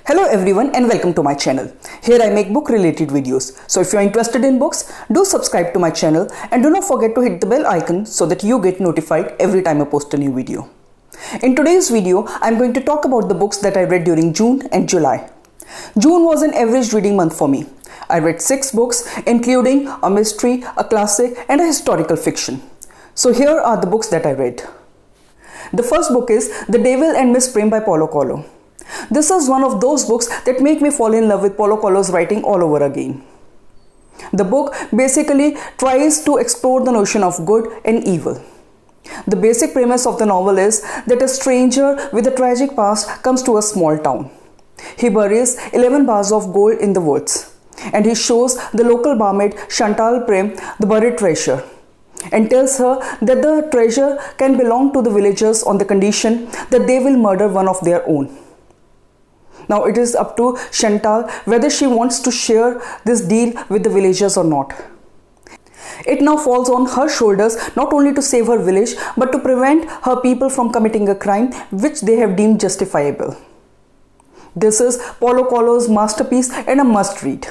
Hello everyone and welcome to my channel. Here I make book related videos. So if you are interested in books, do subscribe to my channel and do not forget to hit the bell icon so that you get notified every time I post a new video. In today's video, I am going to talk about the books that I read during June and July. June was an average reading month for me. I read 6 books including a mystery, a classic and a historical fiction. So here are the books that I read. The first book is The Devil and Miss Prem by Paulo Coelho. This is one of those books that make me fall in love with Paulo Coelho's writing all over again. The book basically tries to explore the notion of good and evil. The basic premise of the novel is that a stranger with a tragic past comes to a small town. He buries 11 bars of gold in the woods, and he shows the local barmaid Chantal Prem the buried treasure and tells her that the treasure can belong to the villagers on the condition that they will murder one of their own. Now it is up to Chantal whether she wants to share this deal with the villagers or not. It now falls on her shoulders not only to save her village but to prevent her people from committing a crime which they have deemed justifiable. This is Paulo Coelho's masterpiece and a must read.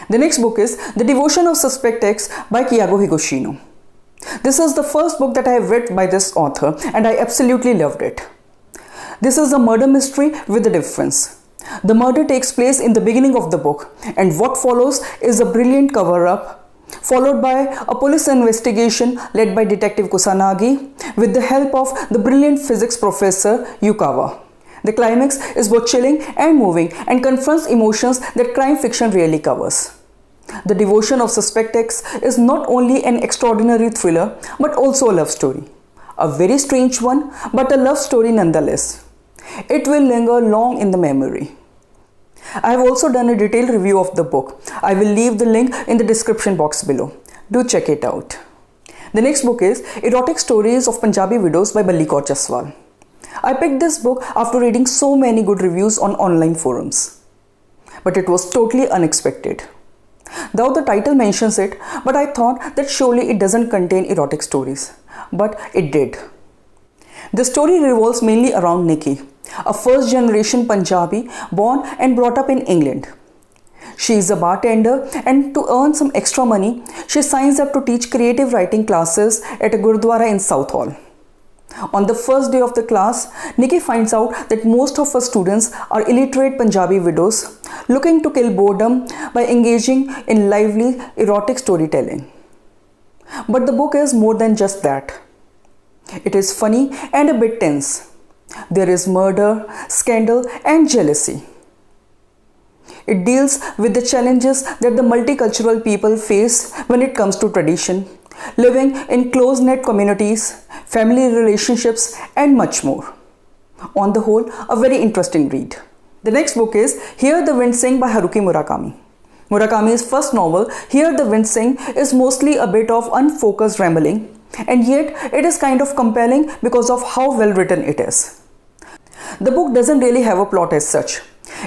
The next book is The Devotion of Suspect X by Keigo Higashino. This is the first book that I have read by this author and I absolutely loved it. This is a murder mystery with a difference. The murder takes place in the beginning of the book, and what follows is a brilliant cover-up, followed by a police investigation led by Detective Kusanagi with the help of the brilliant physics professor Yukawa. The climax is both chilling and moving and confronts emotions that crime fiction rarely covers. The Devotion of Suspect X is not only an extraordinary thriller but also a love story. A very strange one, but a love story nonetheless. It will linger long in the memory. I have also done a detailed review of the book. I will leave the link in the description box below. Do check it out. The next book is Erotic Stories of Punjabi Widows by Balli Kaur Jaswal. I picked this book after reading so many good reviews on online forums. But it was totally unexpected. Though the title mentions it, but I thought that surely it doesn't contain erotic stories. But it did. The story revolves mainly around Nikki, a first-generation Punjabi born and brought up in England. She is a bartender and to earn some extra money, she signs up to teach creative writing classes at a Gurdwara in Southall. On the first day of the class, Nikki finds out that most of her students are illiterate Punjabi widows looking to kill boredom by engaging in lively erotic storytelling. But the book is more than just that. It is funny and a bit tense. There is murder, scandal and jealousy. It deals with the challenges that the multicultural people face when it comes to tradition, living in close-knit communities, family relationships and much more. On the whole, a very interesting read. The next book is Hear the Wind Sing by Haruki Murakami. Murakami's first novel, Hear the Wind Sing, is mostly a bit of unfocused rambling, and yet it is kind of compelling because of how well written it is. The book doesn't really have a plot as such.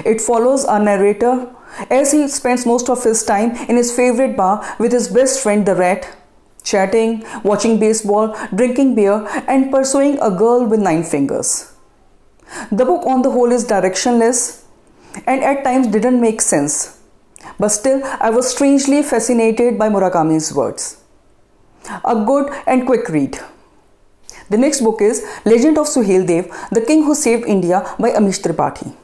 It follows our narrator as he spends most of his time in his favorite bar with his best friend the rat, chatting, watching baseball, drinking beer and pursuing a girl with 9 fingers. The book on the whole is directionless and at times didn't make sense. But still, I was strangely fascinated by Murakami's words. A good and quick read. The next book is Legend of Suhel Dev, The King Who Saved India by Amish Tripathi.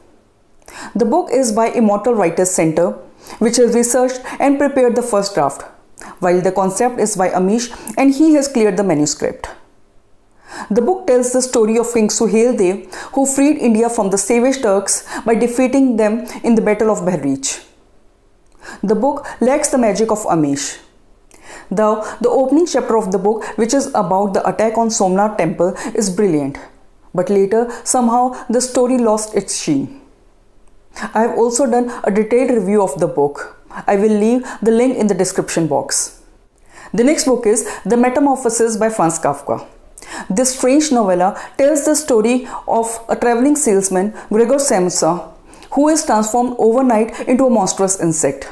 The book is by Immortal Writers Center, which has researched and prepared the first draft, while the concept is by Amish and he has cleared the manuscript. The book tells the story of King Suhel Dev, who freed India from the savage Turks by defeating them in the Battle of Bahreich. The book lacks the magic of Amish. Though the opening chapter of the book, which is about the attack on Somnath temple, is brilliant, but later somehow the story lost its sheen. I have also done a detailed review of the book. I will leave the link in the description box. The next book is The Metamorphosis by Franz Kafka. This strange novella tells the story of a traveling salesman, Gregor Samsa, who is transformed overnight into a monstrous insect.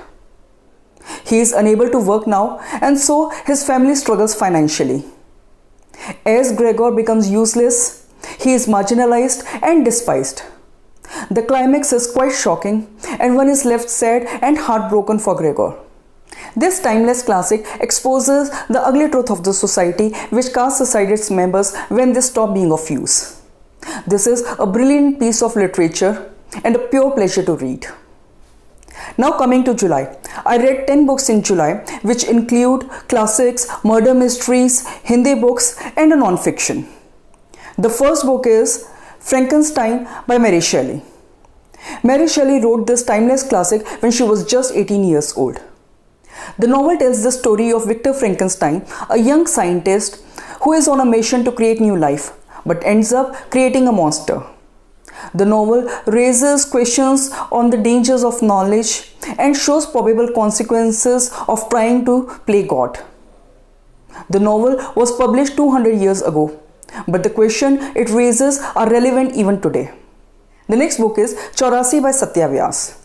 He is unable to work now and so his family struggles financially. As Gregor becomes useless, he is marginalized and despised. The climax is quite shocking, and one is left sad and heartbroken for Gregor. This timeless classic exposes the ugly truth of the society which casts aside its members when they stop being of use. This is a brilliant piece of literature and a pure pleasure to read. Now coming to July, I read 10 books in July which include classics, murder mysteries, Hindi books and a non-fiction. The first book is Frankenstein by Mary Shelley. Mary Shelley wrote this timeless classic when she was just 18 years old. The novel tells the story of Victor Frankenstein, a young scientist who is on a mission to create new life but ends up creating a monster. The novel raises questions on the dangers of knowledge and shows probable consequences of trying to play God. The novel was published 200 years ago, but the questions it raises are relevant even today. The next book is Chaurasi by Satya Vyas.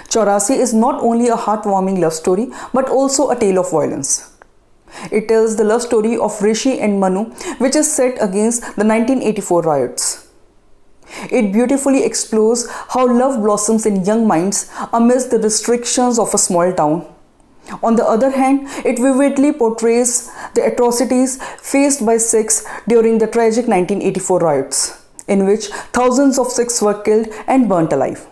Chaurasi is not only a heartwarming love story but also a tale of violence. It tells the love story of Rishi and Manu, which is set against the 1984 riots. It beautifully explores how love blossoms in young minds amidst the restrictions of a small town. On the other hand, it vividly portrays the atrocities faced by Sikhs during the tragic 1984 riots, in which thousands of Sikhs were killed and burnt alive.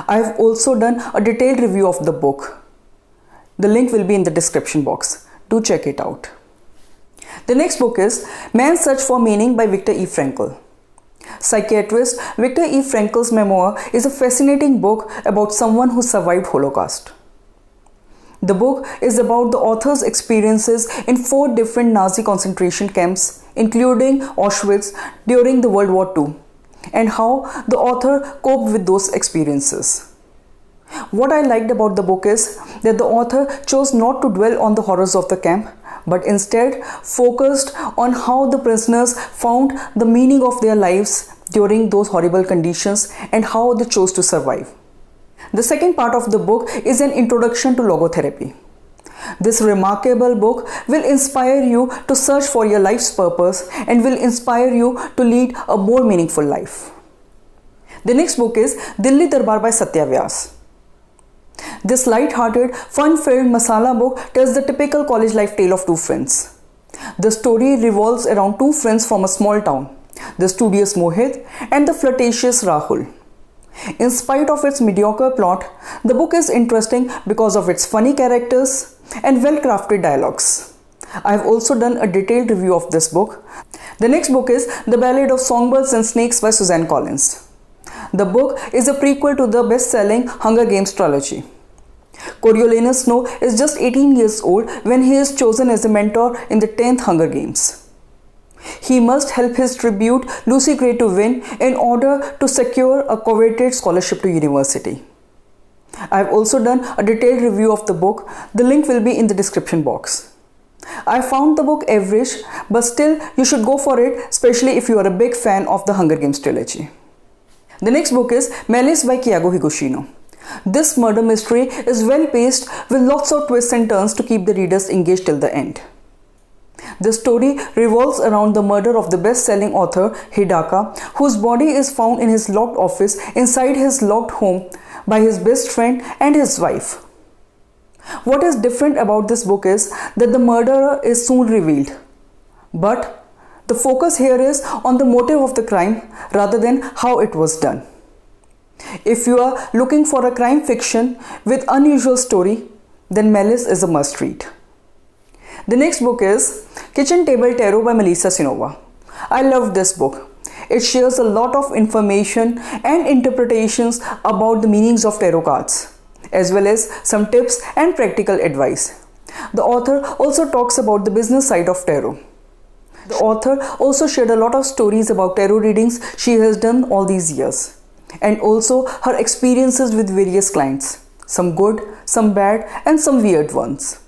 I have also done a detailed review of the book. The link will be in the description box. Do check it out. The next book is Man's Search for Meaning by Viktor E. Frankl. Psychiatrist Viktor E. Frankl's memoir is a fascinating book about someone who survived Holocaust. The book is about the author's experiences in 4 different Nazi concentration camps, including Auschwitz during the World War II, and how the author coped with those experiences. What I liked about the book is that the author chose not to dwell on the horrors of the camp, but instead focused on how the prisoners found the meaning of their lives during those horrible conditions and how they chose to survive. The second part of the book is an introduction to logotherapy. This remarkable book will inspire you to search for your life's purpose and will inspire you to lead a more meaningful life. The next book is Dilli Darbar by Satya Vyas. This light-hearted, fun-filled masala book tells the typical college life tale of 2 friends. The story revolves around 2 friends from a small town, the studious Mohit and the flirtatious Rahul. In spite of its mediocre plot, the book is interesting because of its funny characters and well-crafted dialogues. I have also done a detailed review of this book. The next book is The Ballad of Songbirds and Snakes by Suzanne Collins. The book is a prequel to the best-selling Hunger Games trilogy. Coriolanus Snow is just 18 years old when he is chosen as a mentor in the 10th Hunger Games. He must help his tribute Lucy Gray to win in order to secure a coveted scholarship to university. I have also done a detailed review of the book. The link will be in the description box. I found the book average, but still you should go for it, especially if you are a big fan of the Hunger Games trilogy. The next book is Malice by Keigo Higashino. This murder mystery is well paced with lots of twists and turns to keep the readers engaged till the end. The story revolves around the murder of the best-selling author Hidaka, whose body is found in his locked office inside his locked home by his best friend and his wife. What is different about this book is that the murderer is soon revealed, but the focus here is on the motive of the crime rather than how it was done. If you are looking for a crime fiction with unusual story, then Malice is a must-read. The next book is Kitchen Table Tarot by Melissa Sinova. I love this book. It shares a lot of information and interpretations about the meanings of tarot cards, as well as some tips and practical advice. The author also talks about the business side of tarot. The author also shared a lot of stories about tarot readings she has done all these years, and also her experiences with various clients, some good, some bad, and some weird ones.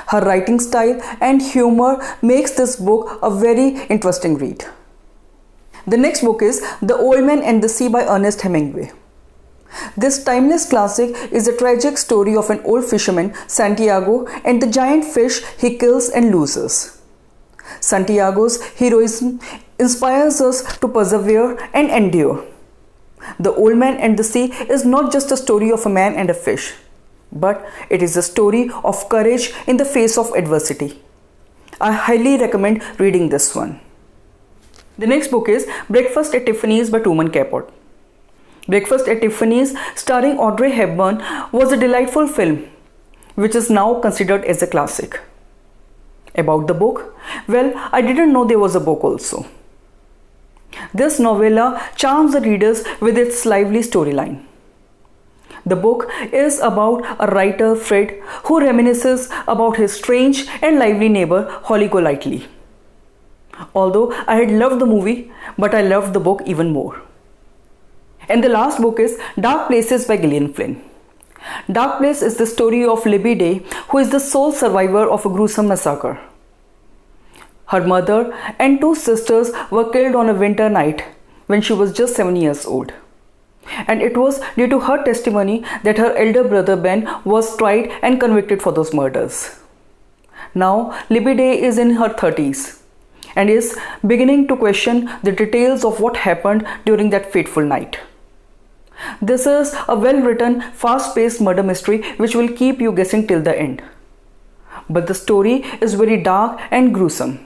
Her writing style and humor makes this book a very interesting read. The next book is The Old Man and the Sea by Ernest Hemingway. This timeless classic is a tragic story of an old fisherman, Santiago, and the giant fish he kills and loses. Santiago's heroism inspires us to persevere and endure. The Old Man and the Sea is not just a story of a man and a fish, but it is a story of courage in the face of adversity. I highly recommend reading this one. The next book is Breakfast at Tiffany's by Truman Capote. Breakfast at Tiffany's, starring Audrey Hepburn, was a delightful film which is now considered as a classic. About the book? Well, I didn't know there was a book also. This novella charms the readers with its lively storyline. The book is about a writer, Fred, who reminisces about his strange and lively neighbor, Holly Golightly. Although I had loved the movie, but I loved the book even more. And the last book is Dark Places by Gillian Flynn. Dark Place is the story of Libby Day, who is the sole survivor of a gruesome massacre. Her mother and two sisters were killed on a winter night when she was just 7 years old. And it was due to her testimony that her elder brother Ben was tried and convicted for those murders. Now, Libby Day is in her 30s and is beginning to question the details of what happened during that fateful night. This is a well-written, fast-paced murder mystery which will keep you guessing till the end. But the story is very dark and gruesome.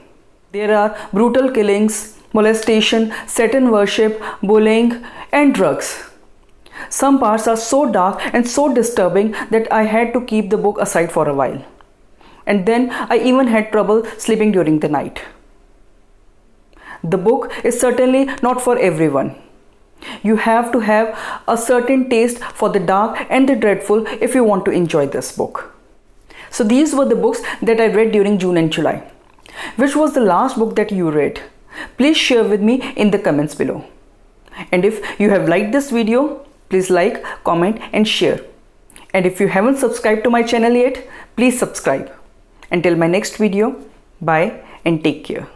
There are brutal killings, molestation, Satan worship, bullying, and drugs. Some parts are so dark and so disturbing that I had to keep the book aside for a while. And then I even had trouble sleeping during the night. The book is certainly not for everyone. You have to have a certain taste for the dark and the dreadful if you want to enjoy this book. So these were the books that I read during June and July. Which was the last book that you read? Please share with me in the comments below. And if you have liked this video, please like, comment and share. And if you haven't subscribed to my channel yet, please subscribe. Until my next video, bye and take care.